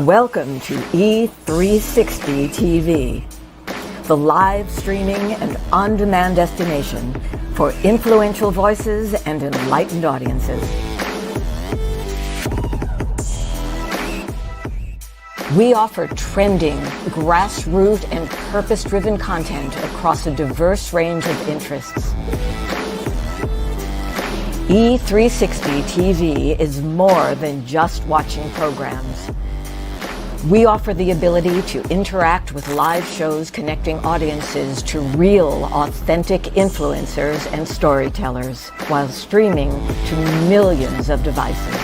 Welcome to E360 TV, the live streaming and on-demand destination for influential voices and enlightened audiences. We offer trending, grassroots, and purpose-driven content across a diverse range of interests. E360 TV is more than just watching programs. We offer the ability to interact with live shows connecting audiences to real, authentic influencers and storytellers while streaming to millions of devices.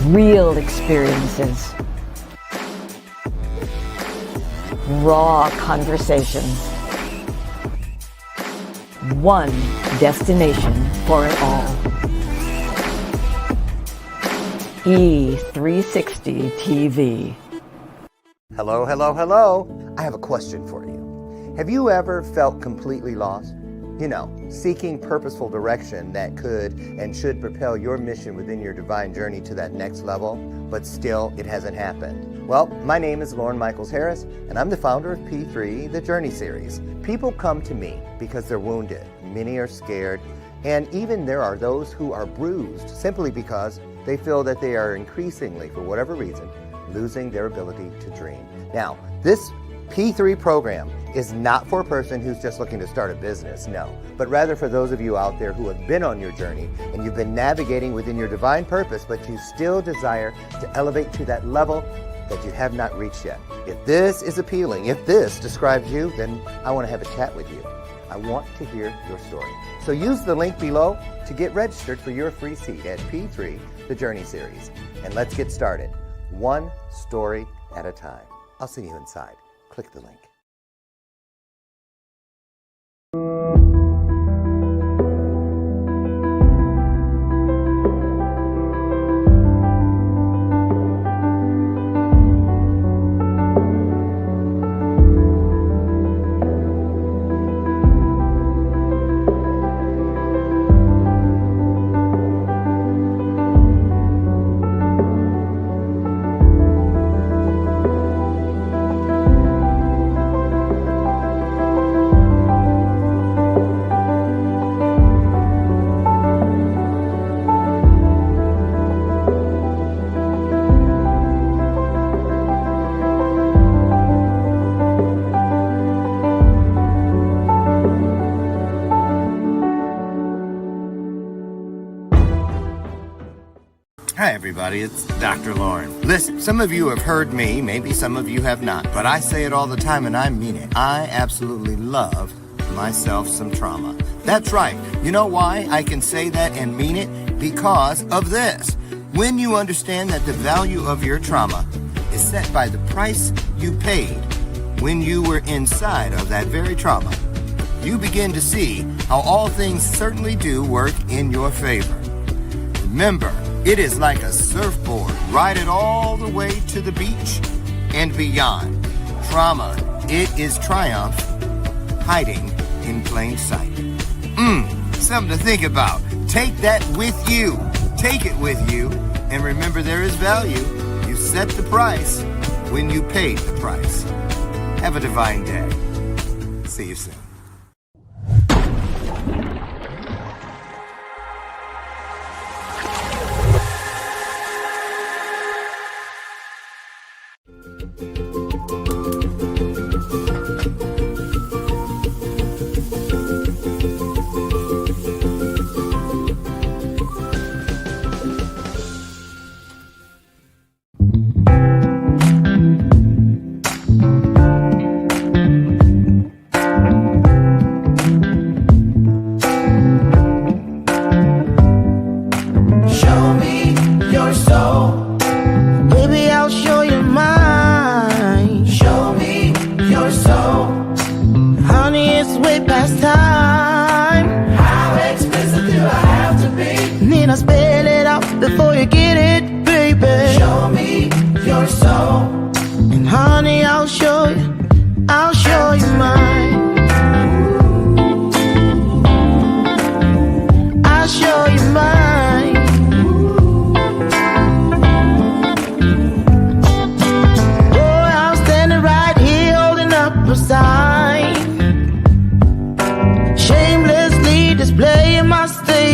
Real experiences. Raw conversations. One destination for it all. E360 TV. Hello, hello, hello. I have a question for you. Have you ever felt completely lost? You know, seeking purposeful direction that could and should propel your mission within your divine journey to that next level, but still it hasn't happened. Well, my name is Lauren Michaels Harris, and I'm the founder of P3, the Journey Series. People come to me because they're wounded, many are scared, and even there are those who are bruised simply because they feel that they are increasingly, for whatever reason, losing their ability to dream. Now, this P3 program is not for a person who's just looking to start a business, no, but rather for those of you out there who have been on your journey and you've been navigating within your divine purpose, but you still desire to elevate to that level that you have not reached yet. If this is appealing, if this describes you, then I want to have a chat with you. I want to hear your story. So use the link below to get registered for your free seat at P3, the Journey Series. And let's get started, one story at a time. I'll see you inside. Click the link. Hi everybody, it's Dr. Lauren. Listen, some of you have heard me, maybe some of you have not, but I say it all the time and I mean it. I absolutely love myself some trauma. That's right. You know why I can say that and mean it? Because of this. When you understand that the value of your trauma is set by the price you paid when you were inside of that very trauma, you begin to see how all things certainly do work in your favor. Remember, it is like a surfboard. Ride it all the way to the beach and beyond. Trauma, it is triumph hiding in plain sight. Something to think about. Take that with you. Take it with you. And remember, there is value. You set the price when you paid the price. Have a divine day. See you soon.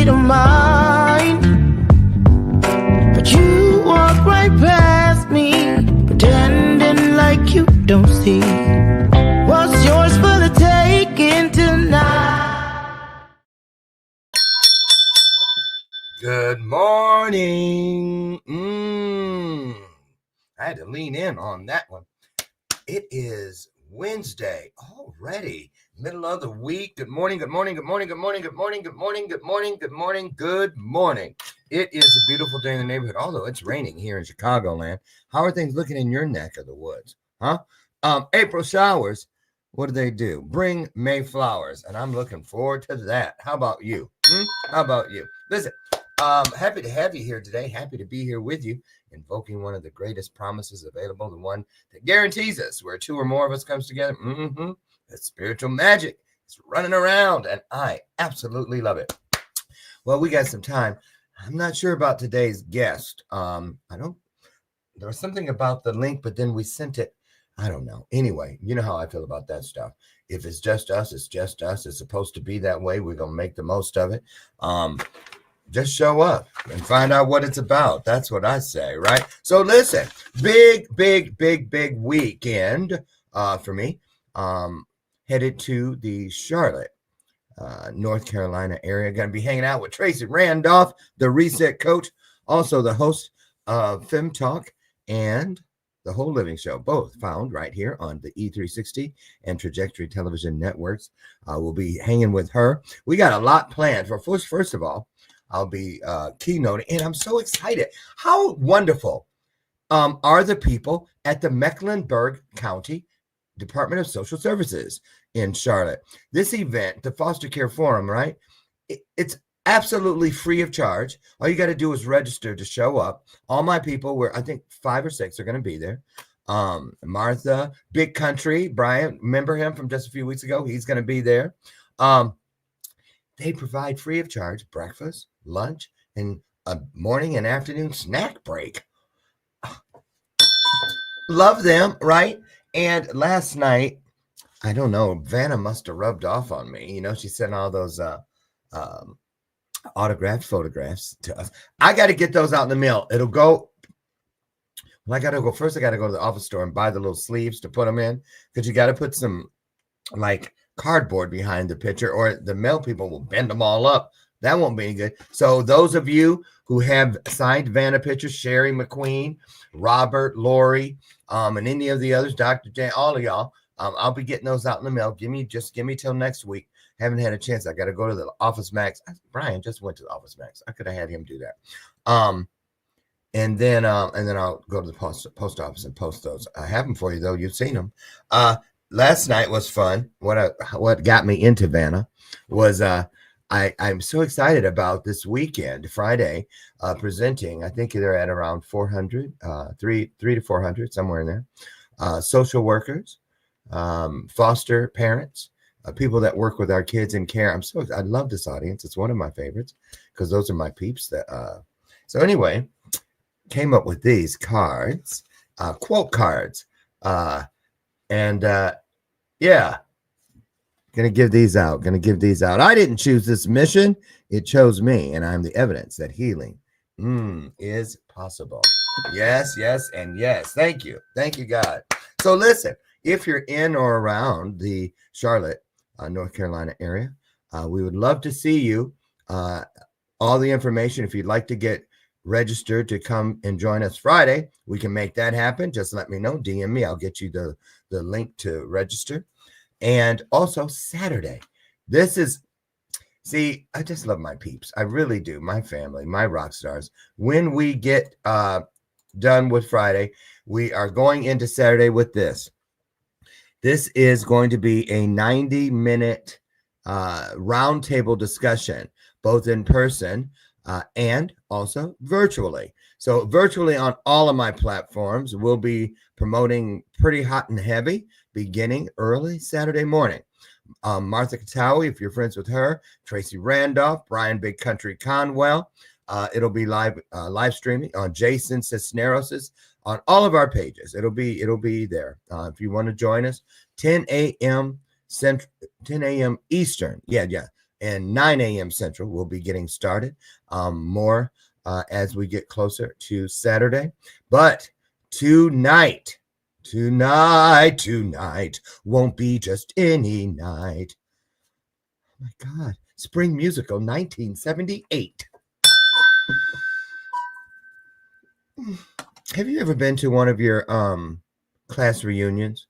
of mine. But you walk right past me, pretending like you don't see what's yours for the taking tonight. Good morning. I had to lean in on that one. It is Wednesday already, middle of the week. Good morning, good morning, good morning, good morning, good morning, good morning, good morning, good morning, good morning. It is a beautiful day in the neighborhood, although it's raining here in Chicagoland. How are things looking in your neck of the woods? April showers, what do? Bring May flowers, and I'm looking forward to that. How about you? How about you? Listen, happy to have you here today. Happy to be here with you, invoking one of the greatest promises available, the one that guarantees us where two or more of us comes together. That spiritual magic is running around, and I absolutely love it. Well, we got some time. I'm not sure about today's guest. There was something about the link, but then we sent it. I don't know. Anyway, you know how I feel about that stuff. If it's just us, it's just us. It's supposed to be that way. We're going to make the most of it. Just show up and find out what it's about. That's what I say, right? So listen, big weekend for me. Headed to the Charlotte, North Carolina area. Going to be hanging out with Tracy Randolph, the Reset Coach, also the host of Fem Talk and the Whole Living Show, both found right here on the E360 and Trajectory Television networks. We'll be hanging with her. We got a lot planned for first of all. I'll be keynoting, and I'm so excited. How wonderful are the people at the Mecklenburg County Department of Social Services in Charlotte? This event, the Foster Care Forum, right? It's absolutely free of charge. All you got to do is register to show up. All my people I think 5 or 6 are going to be there. Martha, Big Country, Brian, remember him from just a few weeks ago? He's going to be there. They provide free of charge breakfast, lunch, and a morning and afternoon snack break. Love them, right? And last night, I don't know, Vanna must have rubbed off on me. You know, she sent all those autographed photographs to us. I got to get those out in the mail. It'll go. Well, I got to go first. I got to go to the office store and buy the little sleeves to put them in, because you got to put some like cardboard behind the picture, or the mail people will bend them all up. That won't be any good. So those of you who have signed Vanna pictures, Sherry McQueen, Robert, Lori, and any of the others, Dr. J, all of y'all, I'll be getting those out in the mail. Give me till next week. Haven't had a chance. I got to go to the Office Max. Brian just went to the Office Max. I could have had him do that. And then I'll go to the post office and post those. I have them for you though. You've seen them. Last night was fun. What got me into Vanna was I'm so excited about this weekend, Friday, presenting. I think they're at around 400, 3 to 400, somewhere in there. Social workers, foster parents, people that work with our kids in care. I love this audience. It's one of my favorites because those are my peeps. So anyway, came up with these cards, quote cards. Gonna give these out. I didn't choose this mission. It chose me, and I'm the evidence that healing is possible. Yes, and yes. Thank you, God. So listen, if you're in or around the Charlotte, North Carolina area, we would love to see you. All the information, if you'd like to get registered to come and join us Friday, we can make that happen. Just let me know. DM me. I'll get you the link to register. And also Saturday. I just love my peeps. I really do. My family, my rock stars. When we get done with Friday, we are going into Saturday with this. This is going to be a 90-minute roundtable discussion, both in person and also virtually. So virtually on all of my platforms, we'll be promoting pretty hot and heavy beginning early Saturday morning. Martha Katawi, if you're friends with her, Tracy Randolph, Brian Big Country Conwell. It'll be live streaming on Jason Cisneros' on all of our pages. It'll be there. If you want to join us, 10 a.m. Eastern. Yeah. and 9 a.m. Central. We'll be getting started more as we get closer to Saturday. But tonight won't be just any night. Oh my God. Spring Musical 1978. Have you ever been to one of your class reunions?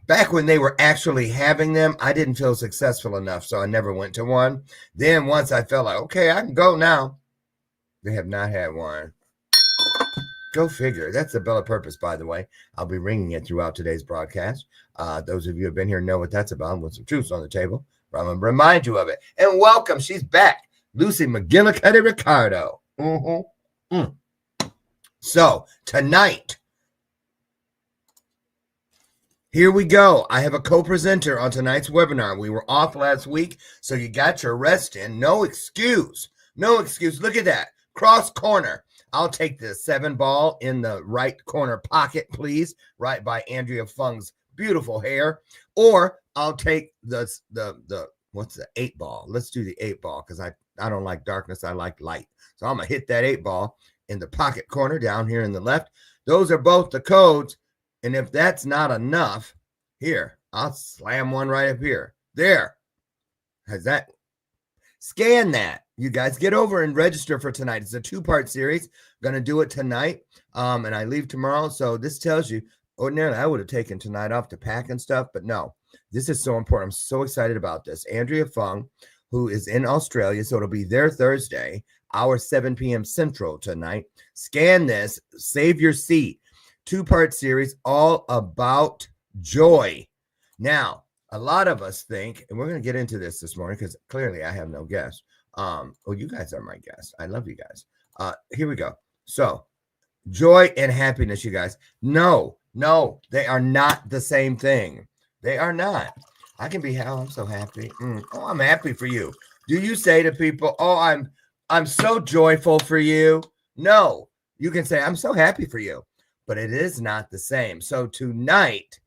Back when they were actually having them, I didn't feel successful enough, so I never went to one. Then once I felt like, okay, I can go now, they have not had one. Go figure. That's the Bella Purpose, by the way. I'll be ringing it throughout today's broadcast. Those of you who have been here know what that's about, with some truths on the table. But I'm going to remind you of it. And welcome. She's back. Lucy McGillicuddy Ricardo. So tonight, here we go. I have a co-presenter on tonight's webinar. We were off last week, so you got your rest in. No excuse. No excuse. Look at that. Cross corner. I'll take the 7 ball in the right corner pocket, please, right by Andrea Fung's beautiful hair. Or I'll take the what's the 8 ball? Let's do the 8 ball because I don't like darkness. I like light. So I'm going to hit that 8 ball in the pocket corner down here in the left. Those are both the codes. And if that's not enough, here, I'll slam one right up here. There. Has that? Scan that. You guys get over and register for tonight. It's a 2-part series. Going to do it tonight. And I leave tomorrow. So this tells you, ordinarily I would have taken tonight off to pack and stuff, but no, this is so important. I'm so excited about this. Andrea Fung, who is in Australia, so it'll be there Thursday, our 7 p.m. Central tonight. Scan this, save your seat. 2-part series all about joy. Now, a lot of us think, and we're going to get into this morning because clearly I have no guests. You guys are my guests. I love you guys. Here we go. So, joy and happiness, you guys. No, they are not the same thing. They are not. I can be, I'm so happy. Oh, I'm happy for you. Do you say to people, oh, I'm so joyful for you? No, you can say, I'm so happy for you, but it is not the same. So tonight,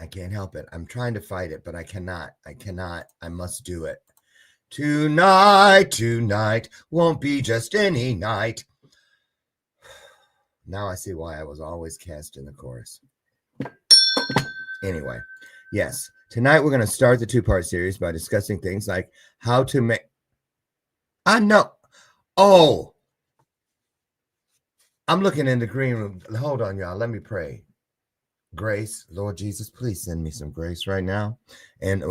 I can't help it. I'm trying to fight it, but I cannot. I must do it. Tonight won't be just any night. Now I see why I was always cast in the chorus. Anyway, yes. Tonight we're going to start the 2-part series by discussing things like how to make... I know. Oh. I'm looking in the green room. Hold on, y'all. Let me pray. Grace, Lord Jesus, please send me some grace right now and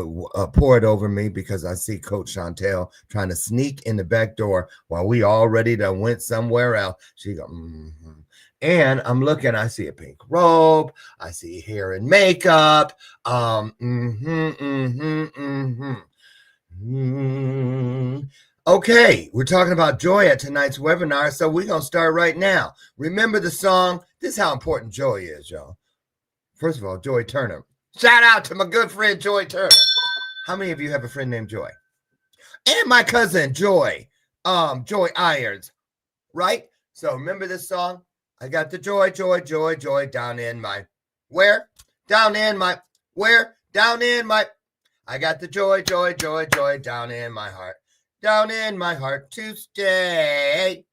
pour it over me because I see Coach Shauntel trying to sneak in the back door while we already done went somewhere else. She go, And I'm looking, I see a pink robe. I see hair and makeup. Okay, we're talking about joy at tonight's webinar, so we're going to start right now. Remember the song? This is how important joy is, y'all. First of all, Joy Turner. Shout out to my good friend, Joy Turner. How many of you have a friend named Joy? And my cousin, Joy. Joy Irons, right? So remember this song? I got the joy down in my, where? Down in my, where? Down in my, I got the joy down in my heart. Down in my heart to stay.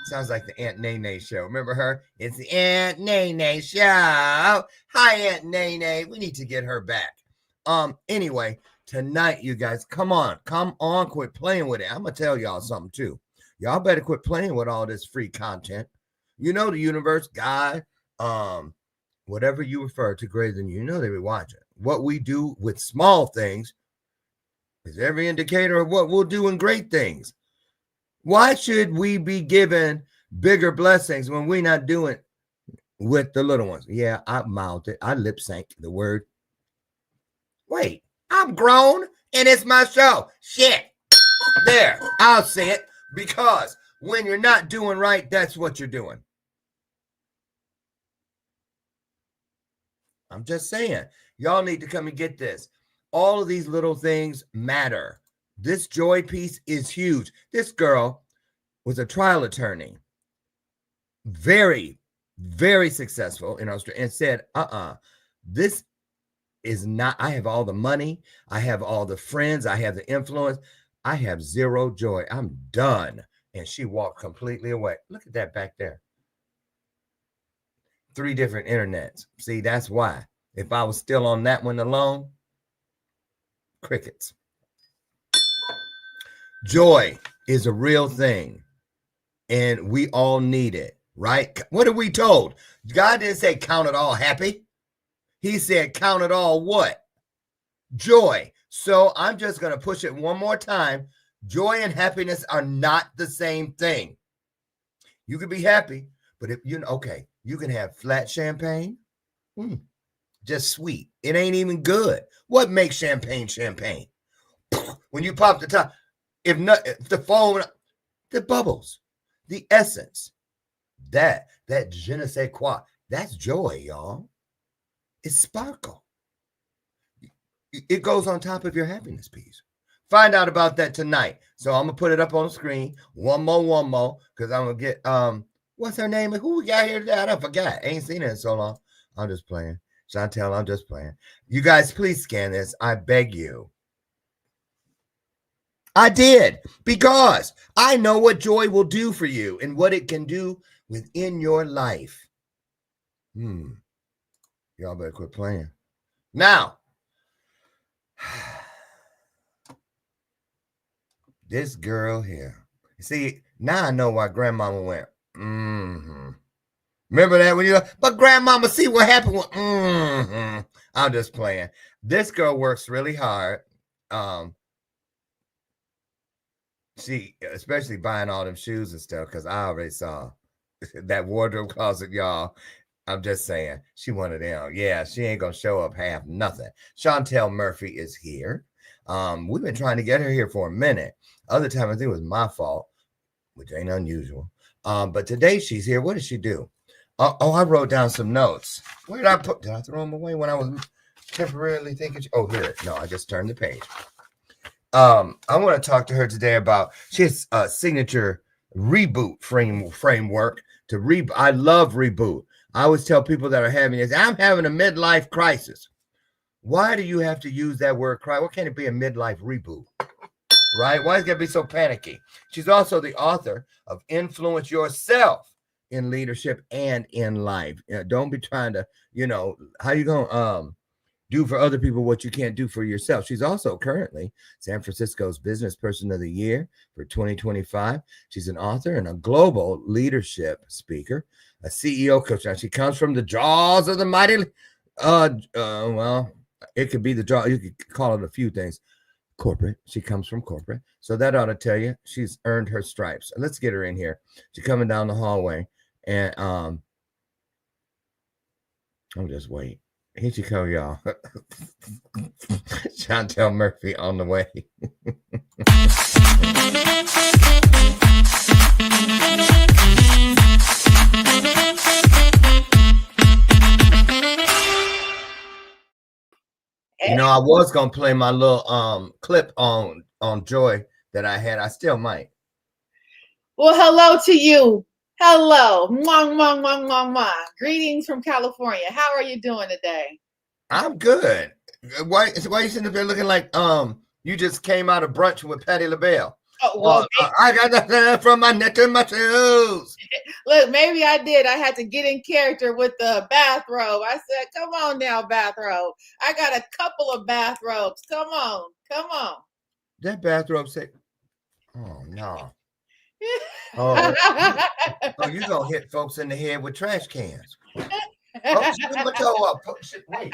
Sounds like the Aunt Nene show. Remember her? It's the Aunt Nene show. Hi, Aunt Nene. We need to get her back. Anyway, tonight, you guys, come on, quit playing with it. I'm gonna tell y'all something too. Y'all better quit playing with all this free content. You know the universe, God, whatever you refer to greater than you know they be watching. What we do with small things is every indicator of what we'll do in great things. Why should we be given bigger blessings when we're not doing with the little ones? Yeah, I mouthed it. I lip sync the word. Wait, I'm grown and it's my show. Shit. There, I'll say it because when you're not doing right, that's what you're doing. I'm just saying, y'all need to come and get this. All of these little things matter. This joy piece is huge. This girl was a trial attorney, very, very successful in Australia, and said, this is not, I have all the money, I have all the friends, I have the influence, I have zero joy. I'm done. And she walked completely away. Look at that back there. 3 different internets. See, that's why. If I was still on that one alone, crickets. Joy is a real thing, and we all need it, right? What are we told? God didn't say count it all happy. He said count it all what? Joy. So I'm just going to push it one more time. Joy and happiness are not the same thing. You can be happy, but if you okay, you can have flat champagne, just sweet. It ain't even good. What makes champagne champagne? When you pop the top, if the foam, the bubbles, the essence, that je ne sais quoi, that's joy, y'all. It's sparkle. It goes on top of your happiness piece. Find out about that tonight. So I'm gonna put it up on the screen. One more, because I'm gonna get what's her name? Who we got here today? I forgot. I ain't seen her in so long. I'm just playing. Shauntel, I'm just playing. You guys, please scan this. I beg you. I did, because I know what joy will do for you and what it can do within your life. Y'all better quit playing. Now, this girl here. See, now I know why grandmama went, Remember that when you, but grandmama, see what happened with, I'm just playing. This girl works really hard. She, especially buying all them shoes and stuff, because I already saw that wardrobe closet, y'all. I'm just saying, she one of them. Yeah, she ain't gonna show up half nothing. Shauntel Murphy is here. We've been trying to get her here for a minute. Other time, I think it was my fault, which ain't unusual. But today she's here. What did she do? I wrote down some notes. Where did I put? Did I throw them away when I was temporarily thinking? Oh, here. No, I just turned the page. I want to talk to her today about, she has a signature reboot framework to I love reboot. I always tell people that are having this, I'm having a midlife crisis. Why do you have to use that word cry? Why can't it be a midlife reboot? Right? Why is it going to be so panicky? She's also the author of Influence Yourself in Leadership and in Life. Don't be trying to, how you going to do for other people what you can't do for yourself. She's also currently San Francisco's Business Person of the Year for 2025. She's an author and a global leadership speaker, a CEO coach. Now, she comes from the jaws of the mighty, well, it could be the jaw. You could call it a few things. Corporate. She comes from corporate. So that ought to tell you she's earned her stripes. Let's get her in here. She's coming down the hallway. And I'm just waiting. Here she come, y'all. Shauntel Murphy on the way. I was gonna play my little clip on joy that I had. I still might. Well, hello to you. Hello. Mwah, mwah, mwah, mwah, mwah. Greetings from California. How are you doing today? I'm good. Why you sitting there looking like you just came out of brunch with Patti LaBelle? Oh, well, I got nothing from my neck to my shoes. Look, maybe I did. I had to get in character with the bathrobe. I said, come on now, bathrobe. I got a couple of bathrobes. Come on. That bathrobe said, oh, no. Oh, you gonna hit folks in the head with trash cans. Oh, shoot my toe up. Wait,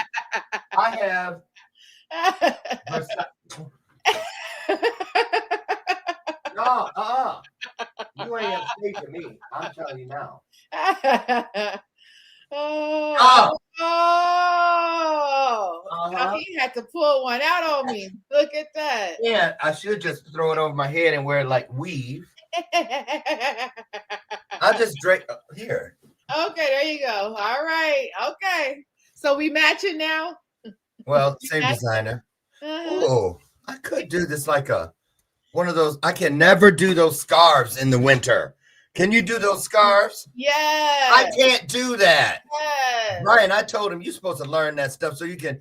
I have. No, you ain't have to say to me. I'm telling you now. Now he had to pull one out on me. Look at that. Yeah, I should just throw it over my head and wear it like weave. I just drink here. Okay, there you go. All right. Okay. So we matching now? Well, same designer. Oh, I could do this like one of those. I can never do those scarves in the winter. Can you do those scarves? Yeah. I can't do that. Yes. Brian, I told him you're supposed to learn that stuff so you can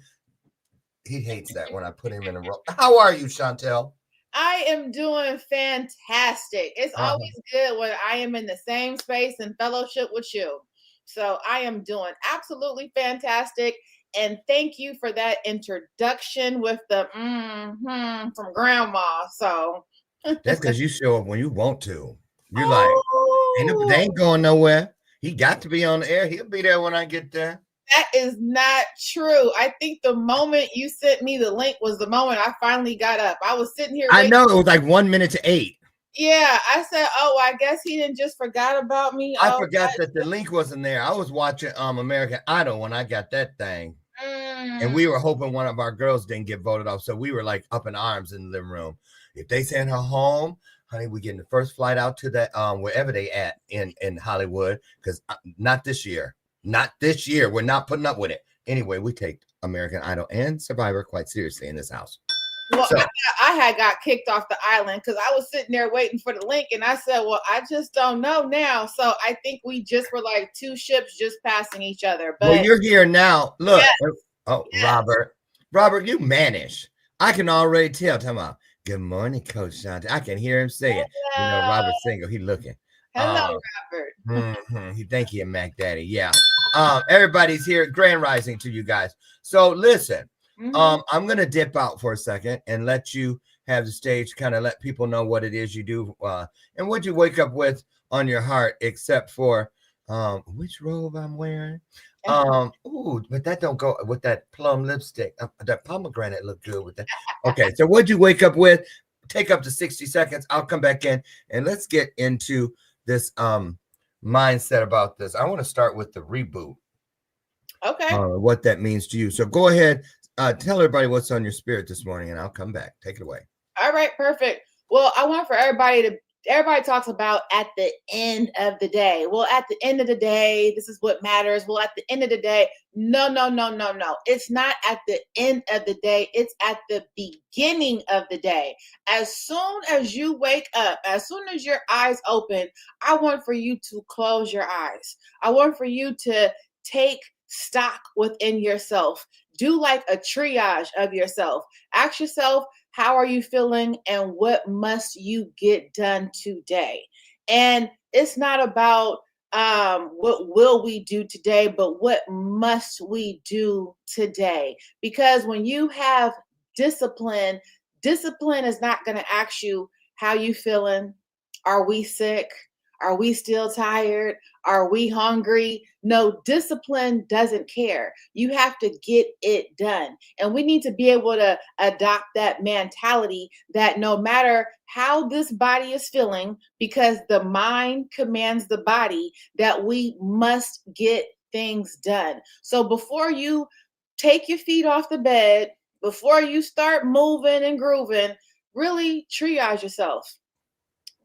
He hates that when I put him in a row. How are you, Shauntel? I am doing fantastic. It's always good when I am in the same space and fellowship with you. So I am doing absolutely fantastic. And thank you for that introduction with the from grandma. So That's because you show up when you want to. You're like, they oh, ain't going nowhere. He got to be on the air. He'll be there when I get there. that is not true. I think the moment you sent me the link was the moment I finally got up. I was sitting here I waiting. know it was like 1 minute to 8. Yeah, I said, oh, I guess he didn't just forgot about me. I forgot that the link wasn't there. I was watching American Idol when I got that thing. And we were hoping one of our girls didn't get voted off. So we were like up in arms in the living room. If they send her home, honey, we getting the first flight out to that wherever they at in Hollywood. Because not this year. Not this year. We're not putting up with it. Anyway, we take American Idol and Survivor quite seriously in this house. Well, So, I had got kicked off the island because I was sitting there waiting for the link, and I said, well, I just don't know now. So I think we just were like two ships just passing each other. But well, you're here now. Look. Yes. Oh, Yes. Robert, you mannish. I can already tell. Talking about, good morning, Coach Shauntel. I can hear him saying, you know, Robert single. He looking. Hello, Robert. He think he a Mac Daddy. Yeah. Everybody's here. Grand rising to you guys. So listen, I'm gonna dip out for a second and let you have the stage, kind of let people know what it is you do, and what you wake up with on your heart, except for which robe I'm wearing. Ooh, but that don't go with that plum lipstick. That pomegranate look good with that. Okay, so what'd you wake up with? Take up to 60 seconds. I'll come back in and let's get into this mindset about this. I want to start with the reboot. Okay. What that means to you. So go ahead, tell everybody what's on your spirit this morning, and I'll come back. Take it away. All right, perfect. Well, I want for everybody talks about at the end of the day. Well, at the end of the day, this is what matters. Well, at the end of the day, no. It's not at the end of the day. It's at the beginning of the day. As soon as you wake up, as soon as your eyes open, I want for you to close your eyes. I want for you to take stock within yourself. Do like a triage of yourself. Ask yourself, how are you feeling and what must you get done today? And it's not about what will we do today, but what must we do today? Because when you have discipline is not going to ask you, how you feeling? Are we sick? Are we still tired? Are we hungry? No, discipline doesn't care. You have to get it done. And we need to be able to adopt that mentality that no matter how this body is feeling, because the mind commands the body, that we must get things done. So before you take your feet off the bed, before you start moving and grooving, really triage yourself.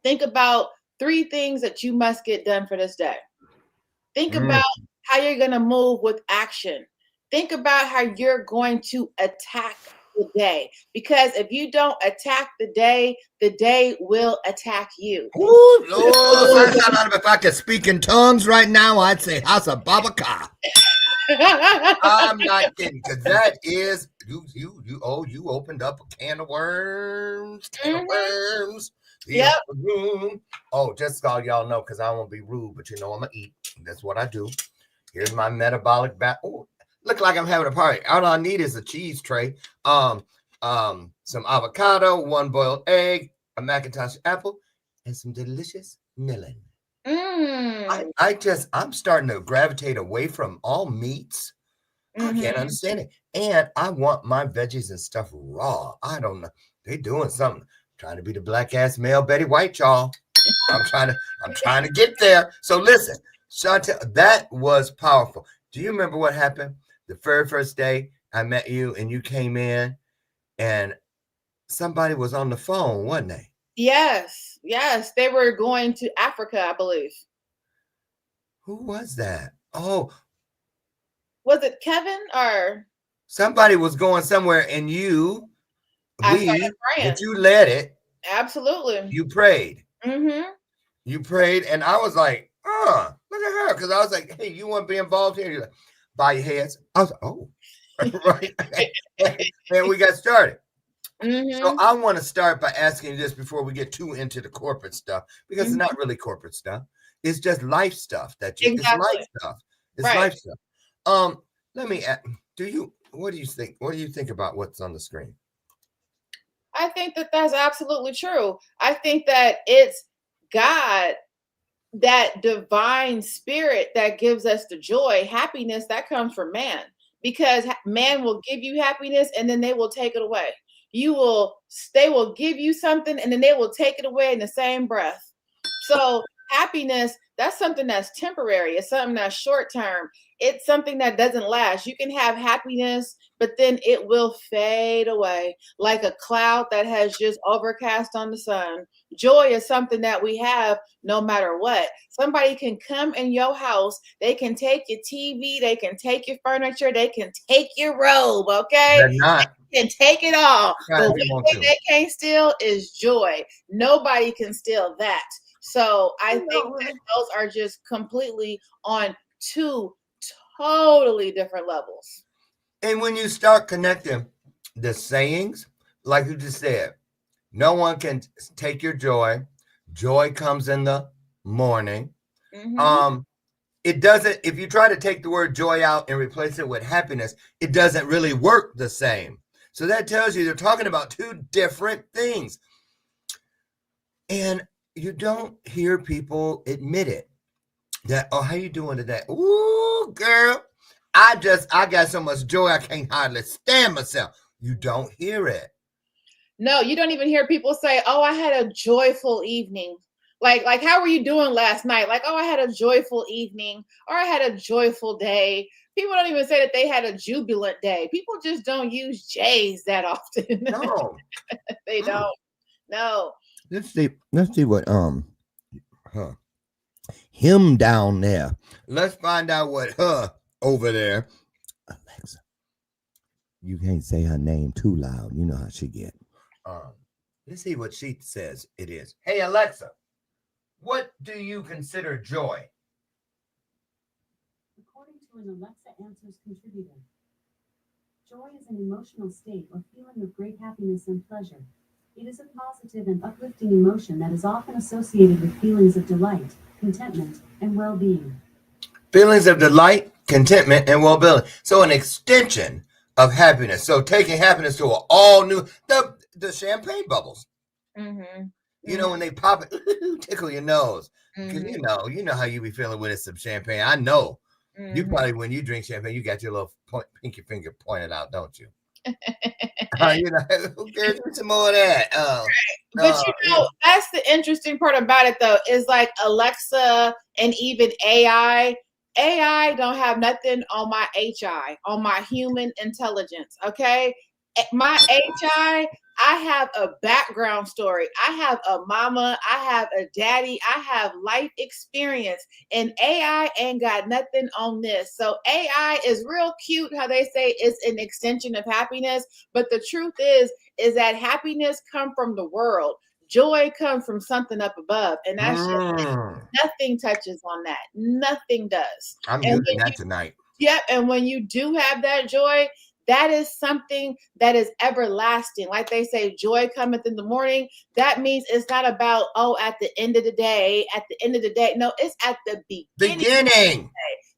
Think about 3 things that you must get done for this day. Think about how you're going to move with action. Think about how you're going to attack the day. Because if you don't attack the day will attack you. Ooh, Lord, if I could speak in tongues right now, I'd say House of Babaka. I'm not kidding, because that is you opened up a can of worms. Yep. Room. Oh, just so y'all know, because I won't be rude, but you know I'm gonna eat. That's what I do. Here's my metabolic back. Oh, look like I'm having a party. All I need is a cheese tray, some avocado, 1 boiled egg, a Macintosh apple, and some delicious melon. I'm starting to gravitate away from all meats. I can't understand it. And I want my veggies and stuff raw. I don't know. They're doing something. Trying to be the black ass male Betty White, y'all. I'm trying to get there. So listen, Shauntel, that was powerful. Do you remember what happened the very first day I met you and you came in and somebody was on the phone, wasn't they? Yes. They were going to Africa, I believe. Who was that? Oh, was it Kevin or somebody was going somewhere and you? But you led it. Absolutely. You prayed. You prayed, and I was like, look at her. Because I was like, hey, you want to be involved here? You're like, bow your heads. I was like, oh. Right. And we got started. Mm-hmm. So I want to start by asking you this before we get too into the corporate stuff, because it's not really corporate stuff. It's just life stuff it's life stuff. It's life stuff. Let me ask, what do you think? What do you think about what's on the screen? I think that that's absolutely true. I think that it's God, that divine spirit that gives us the joy, happiness that comes from man, because man will give you happiness and then they will take it away. They will give you something and then they will take it away in the same breath. So happiness, that's something that's temporary. It's something that's short term. It's something that doesn't last. You can have happiness, but then it will fade away like a cloud that has just overcast on the sun. Joy is something that we have no matter what. Somebody can come in your house, they can take your TV, they can take your furniture, they can take your robe, okay? They're not. They can take it all. Right, But one thing they can't steal is joy. Nobody can steal that. So I think that those are just completely on two totally different levels. And when you start connecting the sayings, like you just said, no one can take your joy. Joy comes in the morning. Mm-hmm. It doesn't, if you try to take the word joy out and replace it with happiness, it doesn't really work the same. So that tells you they're talking about two different things. And you don't hear people admit it. That, oh, how you doing today? Ooh, girl, I got so much joy I can't hardly stand myself. You don't hear it. No, you don't even hear people say, oh, I had a joyful evening. Like, how were you doing last night? Like, oh, I had a joyful evening, or I had a joyful day. People don't even say that they had a jubilant day. People just don't use J's that often. No. They don't. No. Let's see what him down there. Let's find out what her over there. Alexa, you can't say her name too loud. You know how she get. Let's see what she says it is. Hey, Alexa, what do you consider joy? According to an Alexa Answers contributor, joy is an emotional state or feeling of great happiness and pleasure. It is a positive and uplifting emotion that is often associated with feelings of delight, contentment, and well-being. Feelings of delight, contentment, and well-being. So an extension of happiness. So taking happiness to an all new, the champagne bubbles. Mm-hmm. You know, when they pop it, tickle your nose. Because Mm-hmm. you know how you be feeling with some champagne. I know. Mm-hmm. You probably, when you drink champagne, you got your little pinky finger pointed out, don't you? You know, who cares? Some more of that. But that's the interesting part about it, though, is like Alexa and even AI. AI don't have nothing on my HI, on my human intelligence. Okay, my HI, I have a background story. I have a mama. I have a daddy. I have life experience, and AI ain't got nothing on this. So AI is real cute. How they say it's an extension of happiness, but the truth is that happiness comes from the world. Joy comes from something up above, and that's nothing touches on that. Nothing does. I'm And using that tonight. Yep. And when you do have that joy, that is something that is everlasting. Like they say, joy cometh in the morning. That means it's not about, oh, at the end of the day, No, it's at the beginning.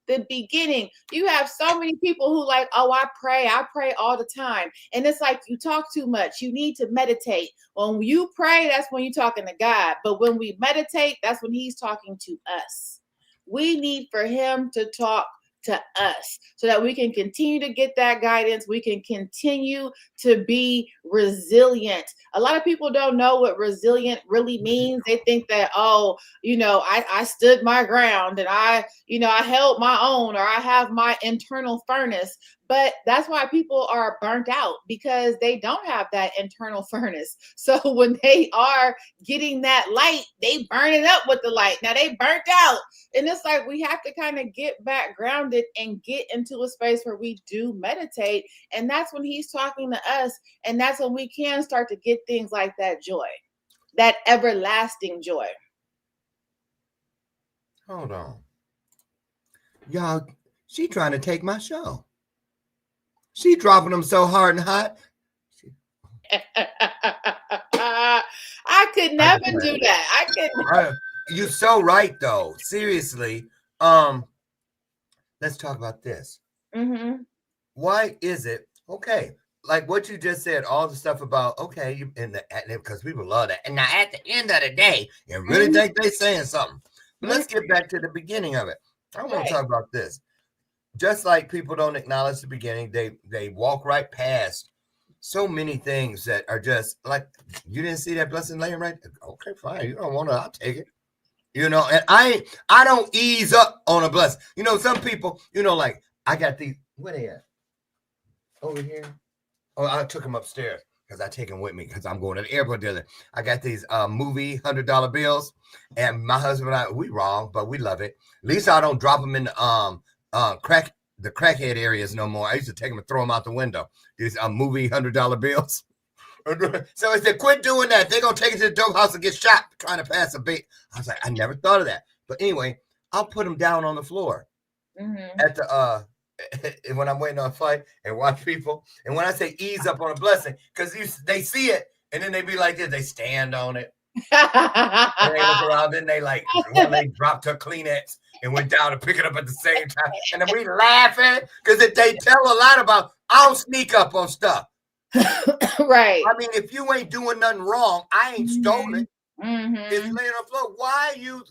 The beginning. You have so many people who like, oh, I pray all the time. And it's like, you talk too much. You need to meditate. When you pray, that's when you're talking to God. But when we meditate, that's when he's talking to us. We need for him to talk to us so that we can continue to get that guidance. We can continue to be resilient. A lot of people don't know what resilient really means. They think that, oh, I stood my ground and I held my own, or I have my internal furnace. But that's why people are burnt out, because they don't have that internal furnace. So when they are getting that light, they burn it up with the light. Now they burnt out. And it's like we have to kind of get back grounded and get into a space where we do meditate. And that's when he's talking to us. And that's when we can start to get things like that joy, that everlasting joy. Hold on. Y'all, she trying to take my show. She dropping them so hard and hot. I could never do that. I could. You're so right, though. Seriously. Let's talk about this. Mm-hmm. Why is it okay? Like what you just said, all the stuff about okay, because people love that. And now at the end of the day, you really think they're saying something. But let's get back to the beginning of it. I want to talk about this. Just like people don't acknowledge the beginning, they walk right past so many things that are just like, you didn't see that blessing laying right there? Okay, fine. You don't want to, I'll take it. You know, and I don't ease up on a blessing. You know, some people, you know, like I got these, where they at? Over here. Oh, I took them upstairs because I take them with me because I'm going to the airport dealer. I got these movie $100 bills, and my husband and I, we wrong, but we love it. At least I don't drop them in the crackhead areas no more. I used to take them and throw them out the window. These movie $100 bills. So I said, quit doing that. They're going to take it to the dope house and get shot trying to pass a bait. I was like, I never thought of that. But anyway, I'll put them down on the floor at the when I'm waiting on a flight and watch people. And when I say ease up on a blessing, because they see it and then they be like this, they stand on it. And they look around, then they like, one leg dropped her Kleenex and went down to pick it up at the same time. And then we laughing because they tell a lot about, I don't sneak up on stuff. Right. I mean, if you ain't doing nothing wrong, I ain't stolen. It's laying on the floor. Why you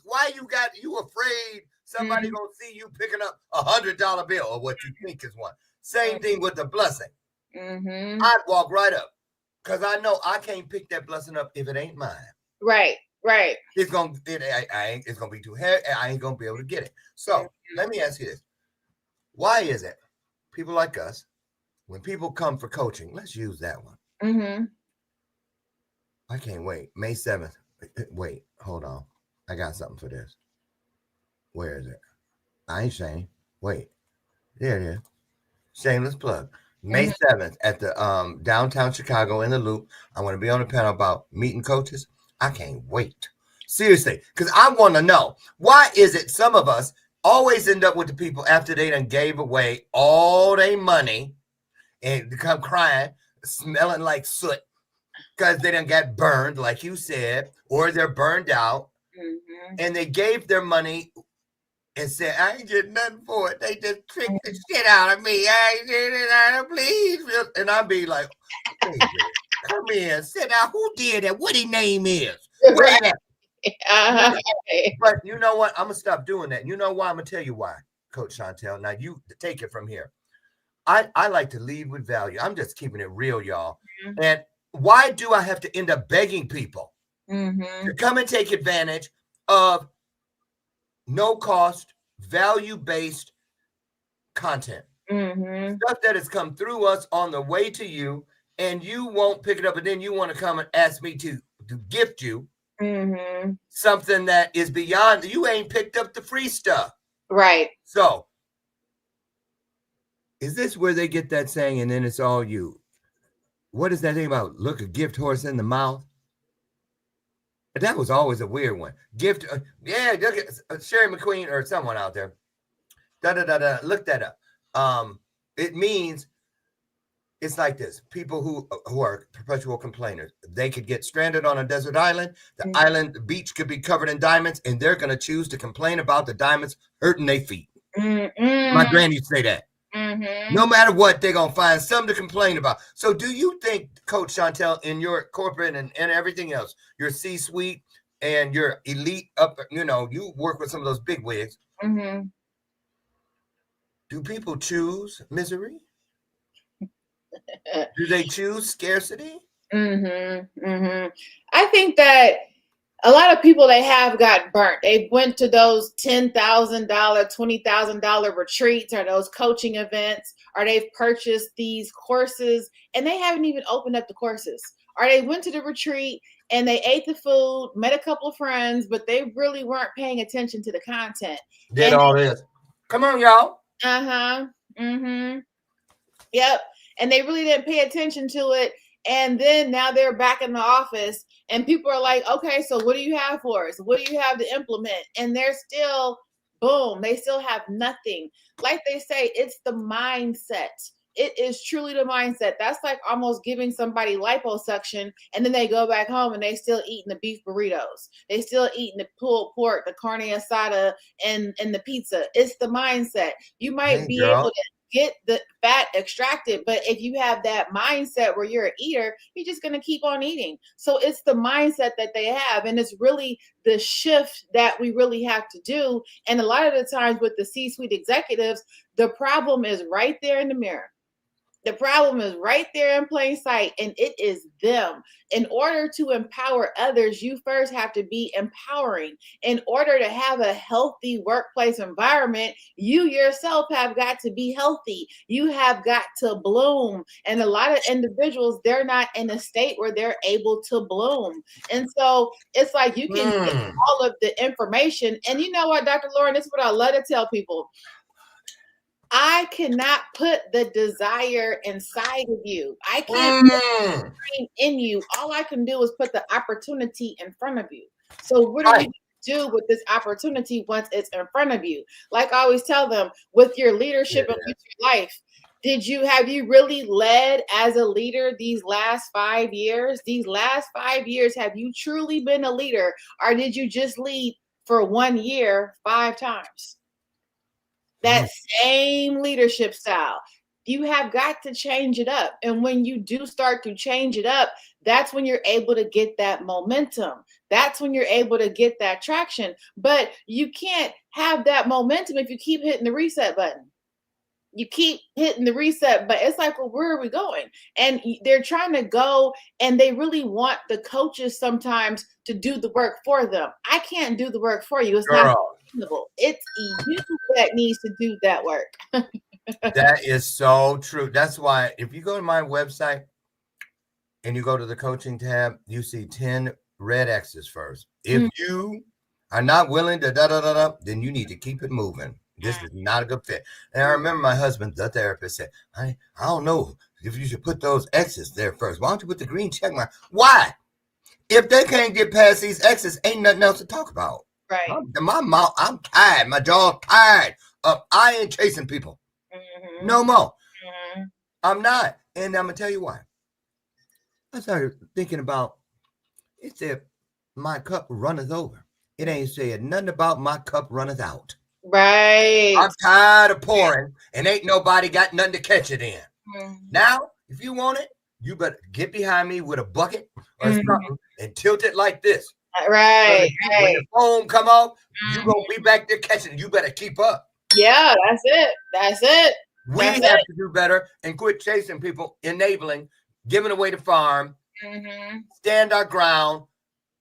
afraid somebody gonna see you picking up $100 bill or what you think is one? Same thing with the blessing. I'd walk right up because I know I can't pick that blessing up if it ain't mine. Right. It's gonna be too heavy. I ain't gonna be able to get it. So let me ask you this: why is it people like us, when people come for coaching, let's use that one. I can't wait. May 7th. Wait, hold on. I got something for this. Where is it? I ain't saying. Wait. There it is. Shameless plug. May 7th at the downtown Chicago in the Loop. I want to be on a panel about meeting coaches. I can't wait. Seriously, because I want to know, why is it some of us always end up with the people after they done gave away all their money and come crying, smelling like soot because they done got burned, like you said, or they're burned out, and they gave their money and said, I ain't did nothing for it. They just tricked the shit out of me. I ain't did it, please. And I'll be like, hey, come in, sit down. Who did that? What his name is? Right. But you know what? I'm going to stop doing that. You know why? I'm going to tell you why, Coach Shauntel. Now, you take it from here. I like to lead with value. I'm just keeping it real, y'all. And why do I have to end up begging people to come and take advantage of no cost, value-based content? Stuff that has come through us on the way to you, and you won't pick it up, and then you want to come and ask me to gift you something that is beyond. You ain't picked up the free stuff. Right. So is this where they get that saying, and then it's all you? What is that thing about look a gift horse in the mouth? That was always a weird one. Gift, yeah, look at Sherry McQueen or someone out there. Look that up. It means it's like this. People who are perpetual complainers, they could get stranded on a desert island. The island, the beach could be covered in diamonds, and they're going to choose to complain about the diamonds hurting their feet. My granny used to say that. No matter what, they're going to find something to complain about. So do you think, Coach Shauntel, in your corporate and everything else, your C-suite and your elite up, you work with some of those big wigs. Do people choose misery? Do they choose scarcity? I think that a lot of people they have got burnt. They went to those $10,000, $20,000 retreats or those coaching events, or they've purchased these courses and they haven't even opened up the courses. Or they went to the retreat and they ate the food, met a couple of friends, but they really weren't paying attention to the content. Did all this. Come on, y'all. Yep. And they really didn't pay attention to it. And then now they're back in the office and people are like, okay, so what do you have for us? What do you have to implement? And they're still, boom, they still have nothing. Like they say, it's the mindset. it is truly the mindset. That's like almost giving somebody liposuction and then they go back home and they still eating the beef burritos. They still eating the pulled pork, the carne asada, and the pizza. It's the mindset. You might Hey, be girl. able to get the fat extracted, but if you have that mindset where you're an eater, you're just going to keep on eating. So it's the mindset that they have, and it's really the shift that we really have to do. And a lot of the times with the C-suite executives, the problem is right there in the mirror. The problem is right there in plain sight, and it is them. In order to empower others, you first have to be empowering. In order to have a healthy workplace environment, you yourself have got to be healthy. You have got to bloom. And a lot of individuals, they're not in a state where they're able to bloom. And so it's like you can get all of the information. And you know what, Dr. Lauren, this is what I love to tell people. I cannot put the desire inside of you. I can't put the dream in you. All I can do is put the opportunity in front of you. So what do we do with this opportunity once it's in front of you? Like I always tell them, with your leadership and with your life, have you really led as a leader these last 5 years? These last 5 years, have you truly been a leader, or did you just lead for 1 year 5 times? That same leadership style. You have got to change it up. And when you do start to change it up, that's when you're able to get that momentum. That's when you're able to get that traction. But you can't have that momentum if you keep hitting the reset button. You keep hitting the reset, but it's like, well, where are we going? And they're trying to go, and they really want the coaches sometimes to do the work for them. I can't do the work for you. It's not reasonable. It's you that needs to do that work. That is so true. That's why if you go to my website and you go to the coaching tab, you see 10 red X's first. If you are not willing to then you need to keep it moving. This is not a good fit. And I remember my husband, the therapist, said, I don't know if you should put those X's there first. Why don't you put the green check mark? Why? If they can't get past these X's, ain't nothing else to talk about. Right. My mouth, I'm tired. My jaw's tired of I ain't chasing people. No more. I'm not. And I'm going to tell you why. I started thinking about, it said, my cup runneth over. It ain't said nothing about my cup runneth out. Right. I'm tired of pouring and ain't nobody got nothing to catch it in. Now, if you want it, you better get behind me with a bucket or something and tilt it like this. Right. So when the foam come off, you gonna be back there catching it. You better keep up. Yeah, that's it. That's it. We have to do better and quit chasing people, enabling, giving away the farm, stand our ground,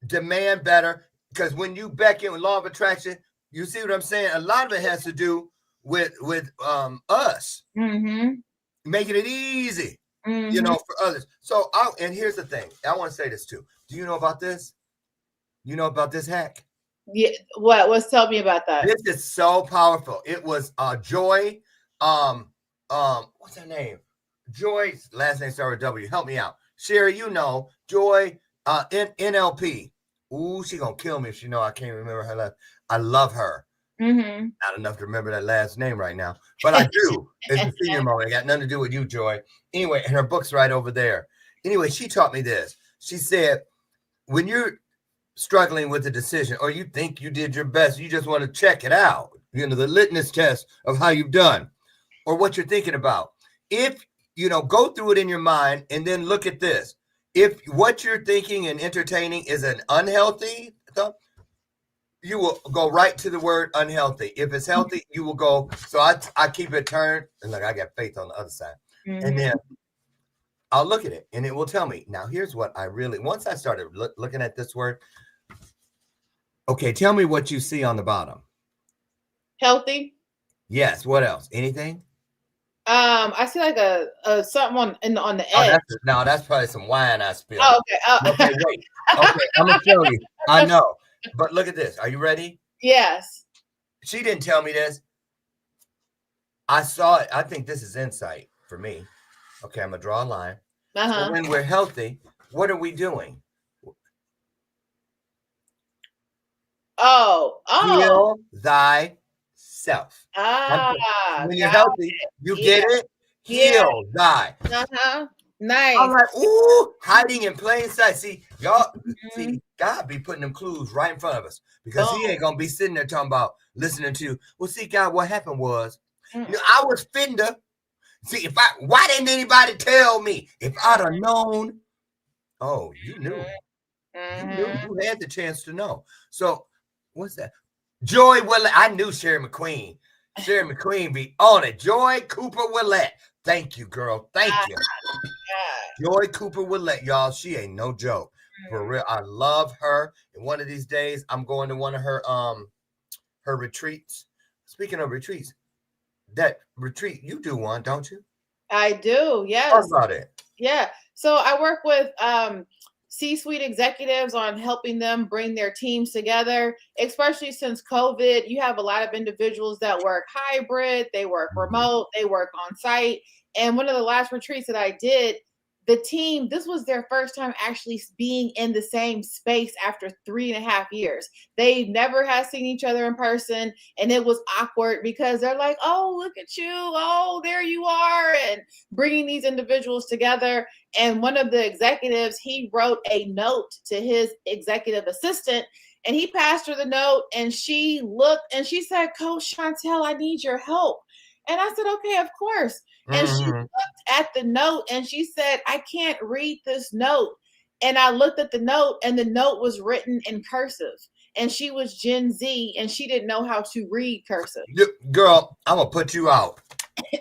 demand better. Because when you beckon with law of attraction, you see what I'm saying? A lot of it has to do with us making it easy, you know, for others. So, and here's the thing. I want to say this too. Do you know about this? You know about this hack? Yeah. What? Tell me about that. This is so powerful. It was Joy. What's her name? Joy's last name started with W. Help me out, Sherry. You know Joy. NLP. Ooh, she gonna kill me if she know I can't remember her last. I love her. Not enough to remember that last name right now, but I do. It's a senior moment. It got nothing to do with you, Joy. Anyway, and her book's right over there. Anyway, she taught me this. She said, when you're struggling with a decision or you think you did your best, you just want to check it out, you know, the litmus test of how you've done or what you're thinking about. If, you know, go through it in your mind and then look at this. If what you're thinking and entertaining is an unhealthy thought, you will go right to the word unhealthy. If it's healthy, you will go. So I keep it turned, and look, I got faith on the other side. And then I'll look at it, and it will tell me. Now, here's what I really, once I started looking at this word, okay, tell me what you see on the bottom. Healthy. Yes. What else? Anything? I see like a something on the edge. That's probably some wine I spilled. Oh, okay. Oh. Okay, wait. Okay, I'm gonna show you. I know, but look at this. Are you ready? Yes. She didn't tell me this. I saw it. I think this is insight for me. Okay, I'm gonna draw a line. So when we're healthy, what are we doing? Heal thyself. When you're healthy, you get it. He'll die. Nice. I'm like, ooh, hiding in plain sight. See, y'all, Mm-hmm. see, God be putting them clues right in front of us because he ain't gonna be sitting there talking about listening to. Well, see, God, what happened was, I was Fender. See, why didn't anybody tell me? If I'd have known, oh, you knew. You knew. You had the chance to know. So, what's that? Joy Willett. I knew Sherry McQueen. Sherry McQueen be on it. Joy Cooper Willett. Thank you, girl. Thank you. Joy Cooper Willett, y'all. She ain't no joke. For real. I love her. And one of these days, I'm going to one of her retreats. Speaking of retreats, that retreat, you do one, don't you? I do, yes. Talk about it. Yeah. So I work with C-suite executives on helping them bring their teams together, especially since COVID. You have a lot of individuals that work hybrid, they work remote, they work on site. And one of the last retreats that I did, the team, this was their first time actually being in the same space after 3.5 years. They never had seen each other in person, and it was awkward because they're like, oh, look at you. Oh, there you are. And bringing these individuals together. And one of the executives, he wrote a note to his executive assistant, and he passed her the note, and she looked and she said, Coach Shauntel, I need your help. And I said, okay, of course. And she looked at the note and she said, I can't read this note. And I looked at the note, and the note was written in cursive. And she was Gen Z, and she didn't know how to read cursive. Girl, I'm going to put you out.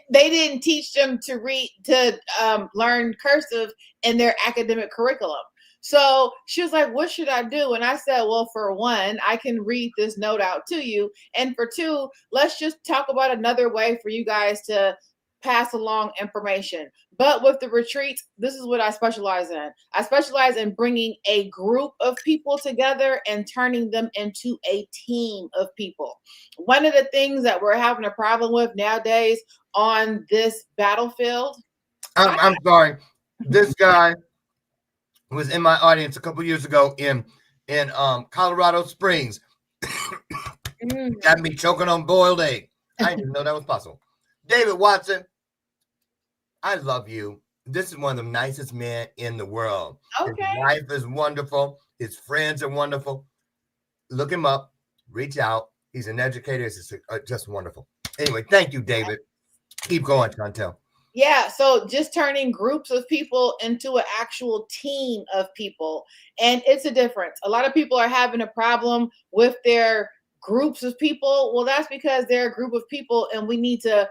They didn't teach them to learn cursive in their academic curriculum. So she was like, what should I do? And I said, well, for one, I can read this note out to you. And for two, let's just talk about another way for you guys to pass along information. But with the retreats, this is what I specialize in. I specialize in bringing a group of people together and turning them into a team of people. One of the things that we're having a problem with nowadays on this battlefield. I'm sorry. This guy was in my audience a couple years ago in Colorado Springs. Got me choking on boiled egg. I didn't even know that was possible. David Watson, I love you. This is one of the nicest men in the world. Okay. His wife is wonderful. His friends are wonderful. Look him up. Reach out. He's an educator. It's just wonderful. Anyway, thank you, David. Keep going, Shauntel. Yeah, so just turning groups of people into an actual team of people. And it's a difference. A lot of people are having a problem with their groups of people. Well, that's because they're a group of people, and we need to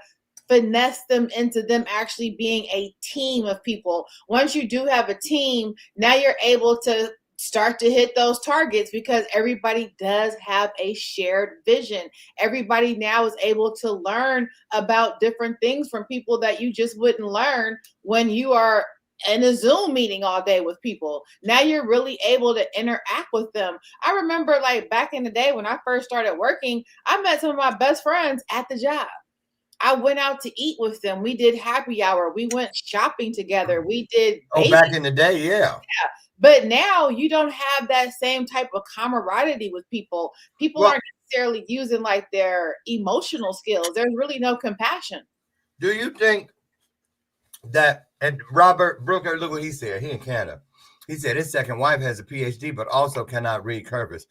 finesse them into them actually being a team of people. Once you do have a team, now you're able to start to hit those targets because everybody does have a shared vision. Everybody now is able to learn about different things from people that you just wouldn't learn when you are in a Zoom meeting all day with people. Now you're really able to interact with them. I remember like back in the day when I first started working, I met some of my best friends at the job. I went out to eat with them. We did happy hour. We went shopping together. We did. Back in the day, yeah. But now you don't have that same type of camaraderie with people. People aren't necessarily using like their emotional skills. There's really no compassion. Do you think that, and Robert Brooker, look what he said. He in Canada. He said his second wife has a PhD, but also cannot read cursive.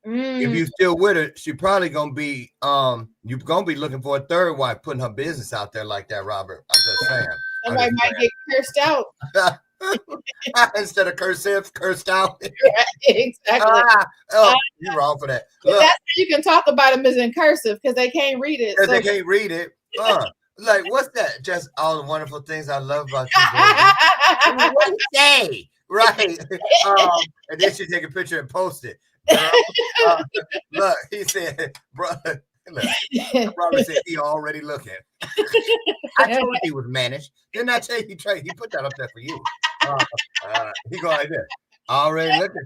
If you still with her, she probably gonna be you're gonna be looking for a third wife, putting her business out there like that, Robert. I'm just saying. Somebody might get cursed out. Instead of cursive, cursed out. Exactly. You're wrong for that. Look, that's how you can talk about them is in cursive because they can't read it. Because they can't read it. Like, what's that? Just all the wonderful things I love about you, baby. What do you say? Right. And then she take a picture and post it. Look, he said, brother. Look, Robert said he already looking. I told you he was managed. Didn't I tell you he put that up there for you? He go like this. Already looking,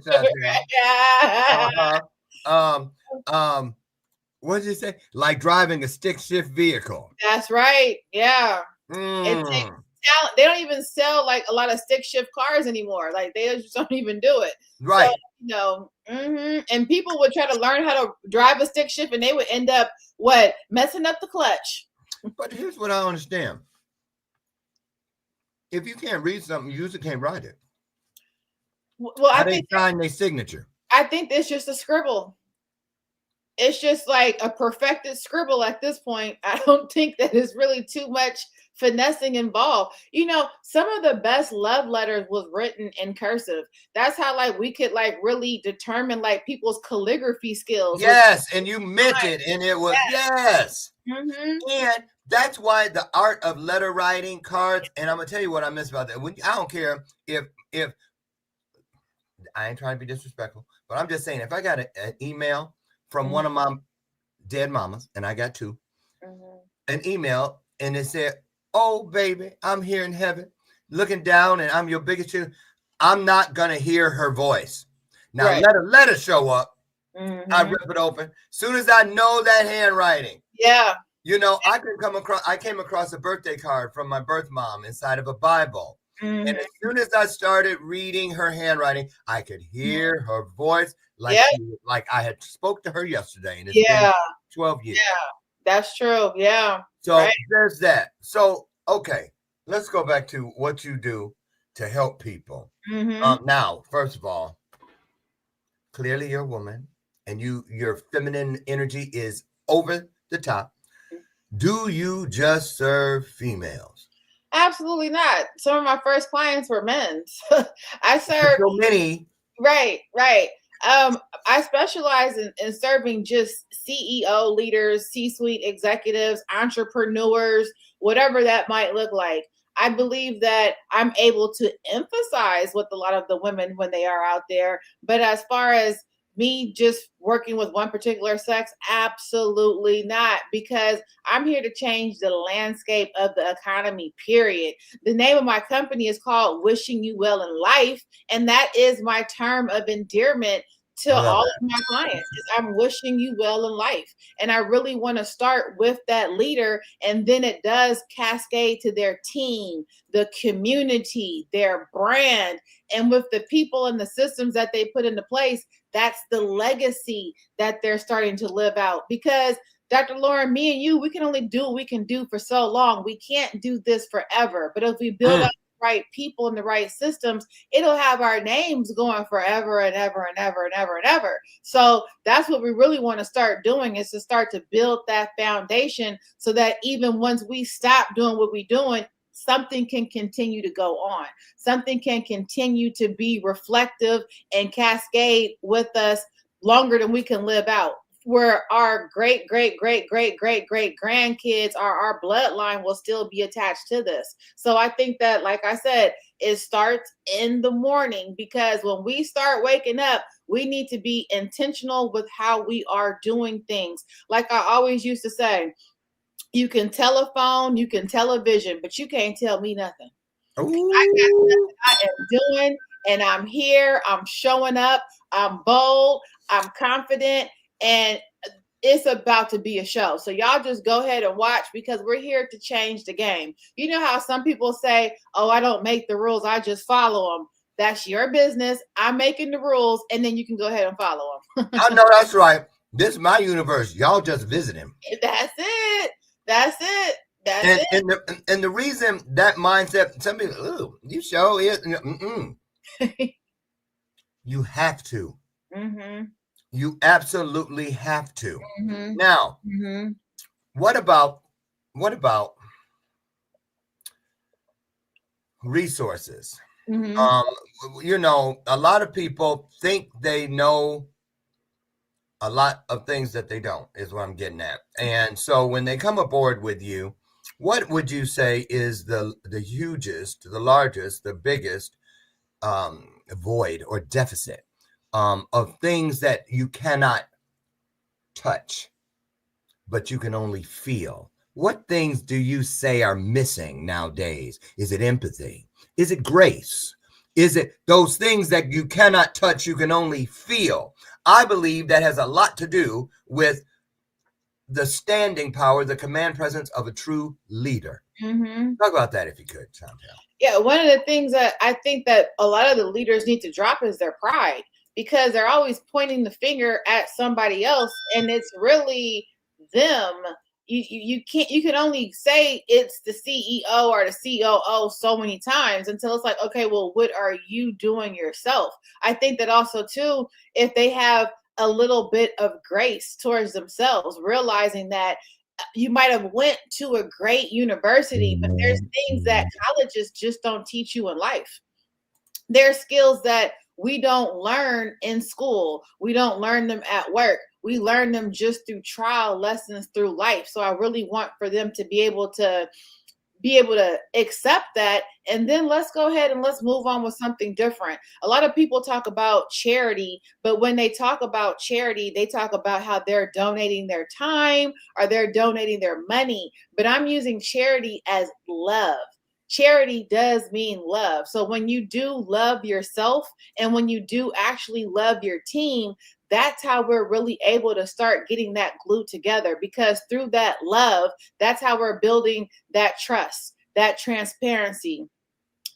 what did you say? Like driving a stick shift vehicle. That's right. Yeah. It takes talent. They don't even sell like a lot of stick shift cars anymore. Like they just don't even do it. Right. So, and people would try to learn how to drive a stick shift, and they would end up messing up the clutch. But here's what I don't understand. If you can't read something, you usually can't write it. Well, How they sign their signature? I think it's just a scribble. It's just like a perfected scribble at this point. I don't think that is really too much finessing involved. You know, some of the best love letters was written in cursive. That's how like we could like really determine like people's calligraphy skills. Yes, and you meant it, and it was yes. Mm-hmm. And that's why the art of letter writing, cards, and I'm gonna tell you what I miss about that. I don't care if I ain't trying to be disrespectful, but I'm just saying if I got an email from one of my dead mamas, and I got two, an email, and it said, "Oh baby, I'm here in heaven, looking down, and I'm your biggest cheer." I'm not gonna hear her voice. Now let her show up. I rip it open. Soon as I know that handwriting. Yeah. You know, I came across a birthday card from my birth mom inside of a Bible. And as soon as I started reading her handwriting, I could hear her voice like I had spoke to her yesterday. And it's been 12 years. Yeah, that's true. Yeah. So there's that. So, okay, let's go back to what you do to help people. Now, first of all, clearly you're a woman and your feminine energy is over the top. Do you just serve females? Absolutely not. Some of my first clients were men. I serve so many. Right. I specialize in serving just CEO leaders, C-suite executives, entrepreneurs, whatever that might look like. I believe that I'm able to emphasize with a lot of the women when they are out there. But as far as me just working with one particular sex, absolutely not, because I'm here to change the landscape of the economy, period. The name of my company is called Wishing You Well in Life, and that is my term of endearment to all of my clients. I'm wishing you well in life. And I really want to start with that leader, and then it does cascade to their team, the community, their brand, and with the people and the systems that they put into place. That's the legacy that they're starting to live out. Because Dr. Lauren, me and you, we can only do what we can do for so long. We can't do this forever. But if we build up the right people and the right systems, it'll have our names going forever and ever and ever and ever and ever. So that's what we really want to start doing, is to start to build that foundation so that even once we stop doing what we're doing, something can continue to go on. Something can continue to be reflective and cascade with us longer than we can live out, where our great grandkids, our bloodline will still be attached to this. So I think that, like I said, it starts in the morning, because when we start waking up, we need to be intentional with how we are doing things. Like I always used to say, you can telephone, you can television, but you can't tell me nothing. Ooh. I got nothing I am doing, and I'm here, I'm showing up, I'm bold, I'm confident, and it's about to be a show. So y'all just go ahead and watch, because we're here to change the game. You know how some people say, oh, I don't make the rules, I just follow them. That's your business. I'm making the rules, and then you can go ahead and follow them. I know that's right. This is my universe. Y'all just visit him. That's it. That's it. And the reason that mindset, some people, ooh, you show it. You have to. You absolutely have to. Now, what about resources? You know, a lot of people think they know a lot of things that they don't, is what I'm getting at. And so when they come aboard with you, what would you say is the hugest, the largest, the biggest void or deficit of things that you cannot touch, but you can only feel? What things do you say are missing nowadays? Is it empathy? Is it grace? Is it those things that you cannot touch, you can only feel? I believe that has a lot to do with the standing power, the command presence of a true leader. Talk about that if you could, Shauntel. Yeah, one of the things that I think that a lot of the leaders need to drop is their pride, because they're always pointing the finger at somebody else, and it's really them you can only say it's the CEO or the COO so many times until it's like, okay, well, what are you doing yourself? I think that also too, if they have a little bit of grace towards themselves, realizing that you might have went to a great university, but there's things that colleges just don't teach you in life. There's skills that we don't learn in school. We don't learn them at work. We learn them just through trial lessons through life. So I really want for them to be able to accept that. And then let's go ahead and let's move on with something different. A lot of people talk about charity, but when they talk about charity, they talk about how they're donating their time or they're donating their money. But I'm using charity as love. Charity does mean love. So when you do love yourself and when you do actually love your team, that's how we're really able to start getting that glue together, because through that love, that's how we're building that trust, that transparency.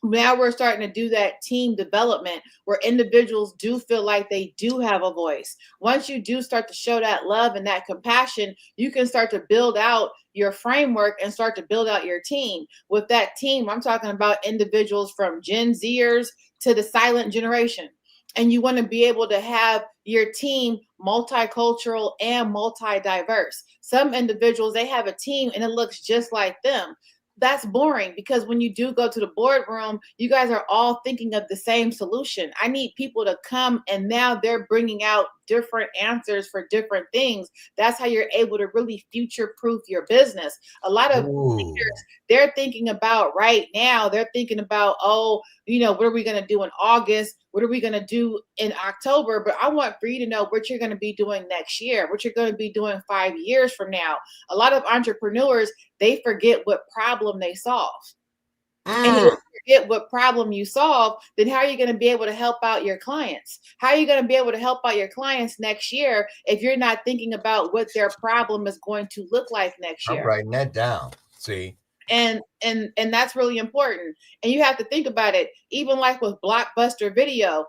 Now we're starting to do that team development where individuals do feel like they do have a voice. Once you do start to show that love and that compassion, you can start to build out your framework and start to build out your team. With that team, I'm talking about individuals from Gen Zers to the silent generation. And you want to be able to have your team multicultural and multi-diverse. Some individuals, they have a team and it looks just like them. That's boring, because when you do go to the boardroom, you guys are all thinking of the same solution. I need people to come and now they're bringing out different answers for different things. That's how you're able to really future-proof your business. A lot of leaders, they're thinking about right now, they're thinking about, oh, what are we going to do in August? What are we going to do in October? But I want for you to know what you're going to be doing next year, what you're going to be doing 5 years from now. A lot of entrepreneurs, they forget what problem they solve. And if you forget what problem you solve, then how are you going to be able to help out your clients? How are you going to be able to help out your clients next year if you're not thinking about what their problem is going to look like next year? I'm writing that down. See? And that's really important. And you have to think about it. Even like with Blockbuster Video,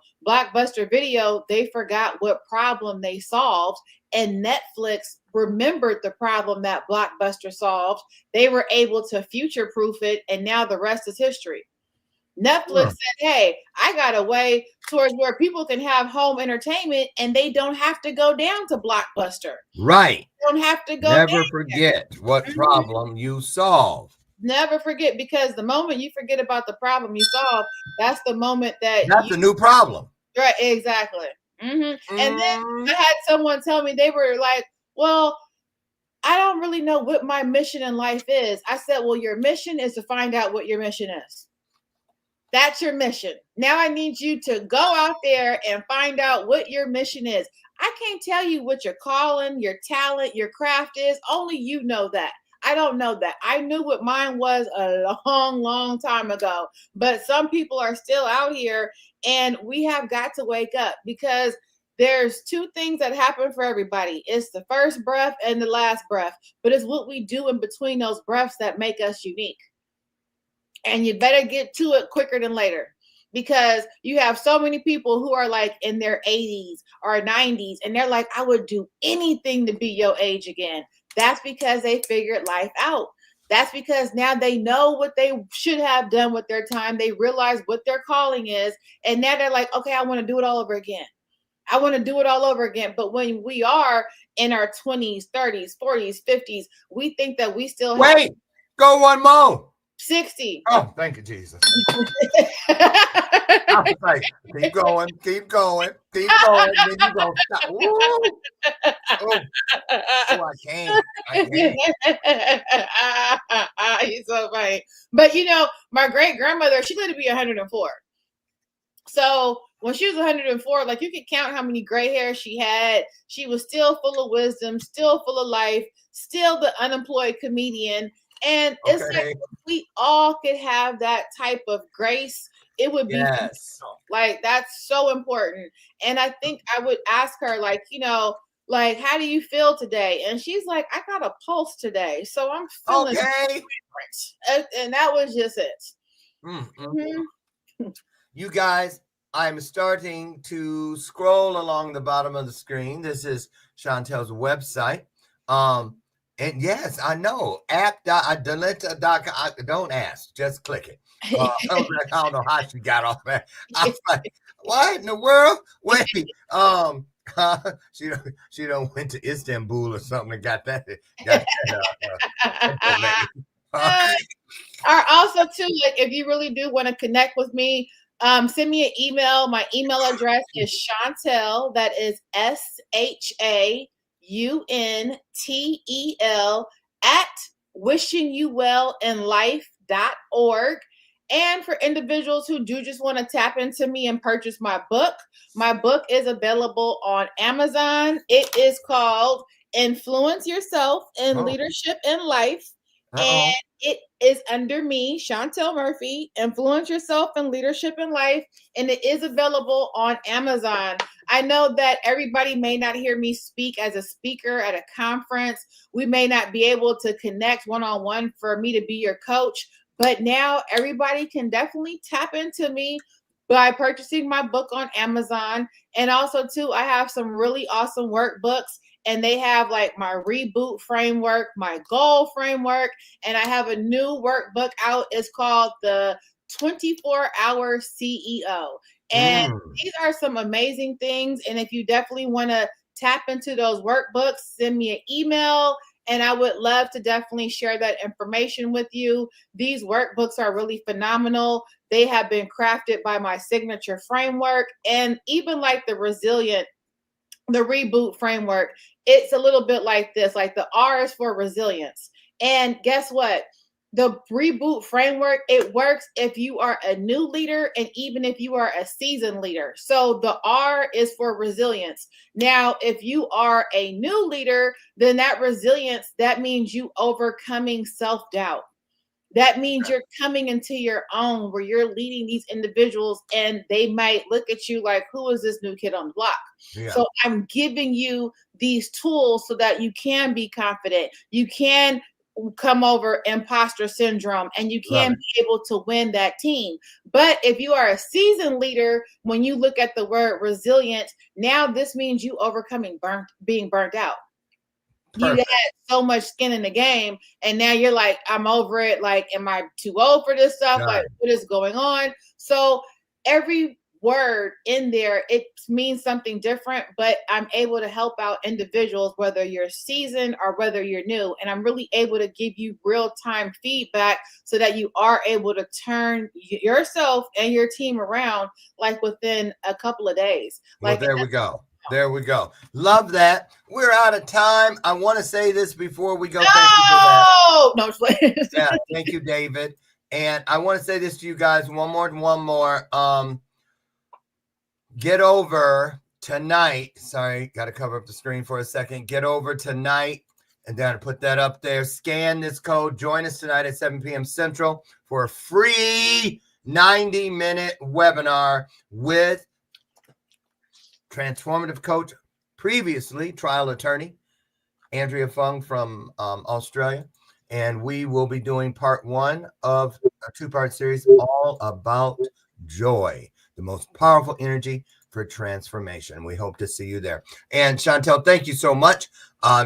they forgot what problem they solved, and Netflix remembered the problem that Blockbuster solved. They were able to future-proof it, and now the rest is history. Netflix said, hey, I got a way towards where people can have home entertainment and they don't have to go down to Blockbuster. Right. They don't have to go Never forget what problem you solve. Never forget, because the moment you forget about the problem you solve, that's the moment that's a new problem. Right, exactly. And then I had someone tell me, they were like, well, I don't really know what my mission in life is. I said, well, your mission is to find out what your mission is. That's your mission. Now I need you to go out there and find out what your mission is. I can't tell you what your calling, your talent, your craft is. Only you know that. I don't know that. I knew what mine was a long, long time ago, but some people are still out here, and we have got to wake up, because there's two things that happen for everybody. It's the first breath and the last breath, but it's what we do in between those breaths that make us unique. And you better get to it quicker than later, because you have so many people who are like in their 80s or 90s, and they're like, I would do anything to be your age again. That's because they figured life out. That's because now they know what they should have done with their time. They realize what their calling is. And now they're like, okay, I want to do it all over again. I want to do it all over again. But when we are in our 20s, 30s, 40s, 50s, we think that we still have. Wait, go one more. 60. Oh, thank you, Jesus. I was like, keep going. Then you go stop. Oh, I can't. He's so funny. But my great grandmother, she lived to be 104. So when she was 104, like, you could count how many gray hairs she had. She was still full of wisdom, still full of life, still the unemployed comedian. And it's like, if we all could have that type of grace, it would be like, that's so important. And I think I would ask her, like, like, how do you feel today? And she's like, I got a pulse today, so I'm feeling different. And that was just it. You guys, I'm starting to scroll along the bottom of the screen. This is Shauntel's website. And yes, I know. App.delenta.com. Don't ask. Just click it. I don't know how she got off that. I was like, what in the world? Wait. She done went to Istanbul or something and got that. Or also too, like if you really do want to connect with me, send me an email. My email address is Shauntel. That is SHAUNTEL @wishingyouwellinlife.org. And for individuals who do just want to tap into me and purchase my book is available on Amazon. It is called Influence Yourself in Leadership in Life. And it is under me, Shauntel Murphy, Influence Yourself in Leadership in Life. And it is available on Amazon. I know that everybody may not hear me speak as a speaker at a conference. We may not be able to connect one-on-one for me to be your coach. But now everybody can definitely tap into me by purchasing my book on Amazon. And also, too, I have some really awesome workbooks. And they have like my REBOOT Framework, my goal framework. And I have a new workbook out. It's called the 24-Hour CEO. And these are some amazing things. And if you definitely want to tap into those workbooks, send me an email. And I would love to definitely share that information with you. These workbooks are really phenomenal. They have been crafted by my signature framework. And even like the REBOOT Framework, it's a little bit like this. Like the R is for resilience. And guess what? The REBOOT Framework, it works if you are a new leader and even if you are a seasoned leader. So the R is for resilience. Now, if you are a new leader, then that resilience, that means you overcoming self-doubt. That means you're coming into your own where you're leading these individuals and they might look at you like, who is this new kid on the block? Yeah. So I'm giving you these tools so that you can be confident. You can come over imposter syndrome and you can be able to win that team. But if you are a seasoned leader, when you look at the word resilient, now this means you overcoming being burnt out. Perfect. You had so much skin in the game and now you're like, I'm over it. Like, am I too old for this stuff? Like, what is going on? So every word in there, it means something different, but I'm able to help out individuals, whether you're seasoned or whether you're new. And I'm really able to give you real-time feedback so that you are able to turn yourself and your team around like within a couple of days. Like, well, there we go. There we go. Love that. We're out of time. I want to say this before we go. No! Thank you for that. No, yeah, thank you, David. And I want to say this to you guys one more. Get over tonight. Sorry, got to cover up the screen for a second. Get over tonight and then put that up there. Scan this code. Join us tonight at 7 p.m. Central for a free 90-minute webinar with transformative coach, previously trial attorney, Andrea Fung from Australia. And we will be doing part 1 of a 2-part series all about joy, the most powerful energy for transformation. We hope to see you there. And Shauntel, thank you so much.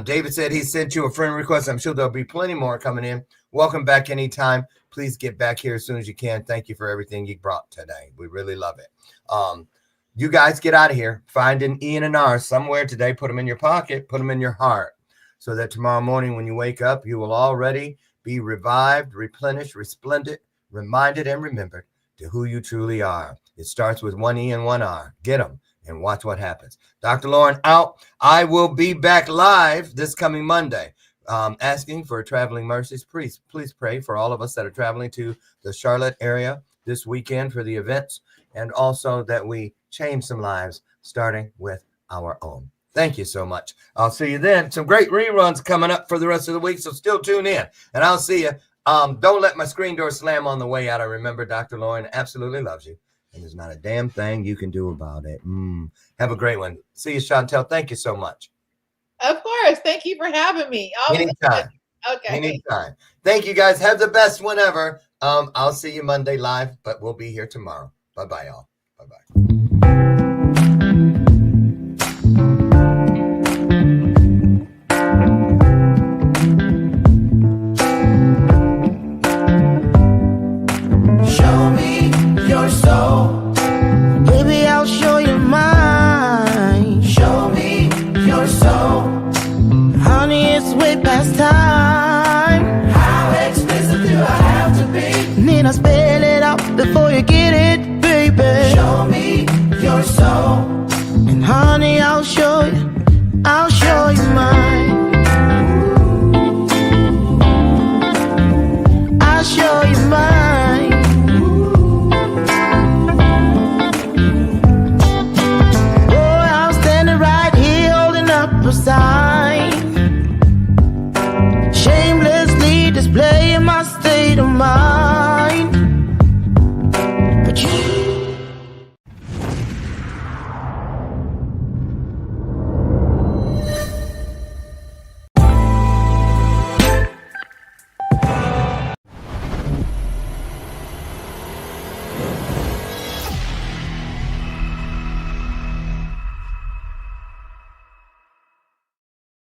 David said he sent you a friend request. I'm sure there'll be plenty more coming in. Welcome back anytime. Please get back here as soon as you can. Thank you for everything you brought today. We really love it. You guys get out of here. Find an E and an R somewhere today. Put them in your pocket. Put them in your heart so that tomorrow morning when you wake up, you will already be revived, replenished, resplendent, reminded, and remembered to who you truly are. It starts with 1 E and 1 R. Get them and watch what happens. Dr. Lauren out. I will be back live this coming Monday. Asking for traveling mercies. Please pray for all of us that are traveling to the Charlotte area this weekend for the events, and also that we change some lives, starting with our own. Thank you so much. I'll see you then. Some great reruns coming up for the rest of the week, so still tune in, and I'll see you. Don't let my screen door slam on the way out. I remember Dr. Lauren absolutely loves you, and there's not a damn thing you can do about it. Have a great one. See you, Shauntel. Thank you so much. Of course. Thank you for having me. Anytime. Okay. Anytime. Thank you, guys. Have the best whenever. I'll see you Monday live, but we'll be here tomorrow. Bye-bye, y'all. Bye-bye. state of mind.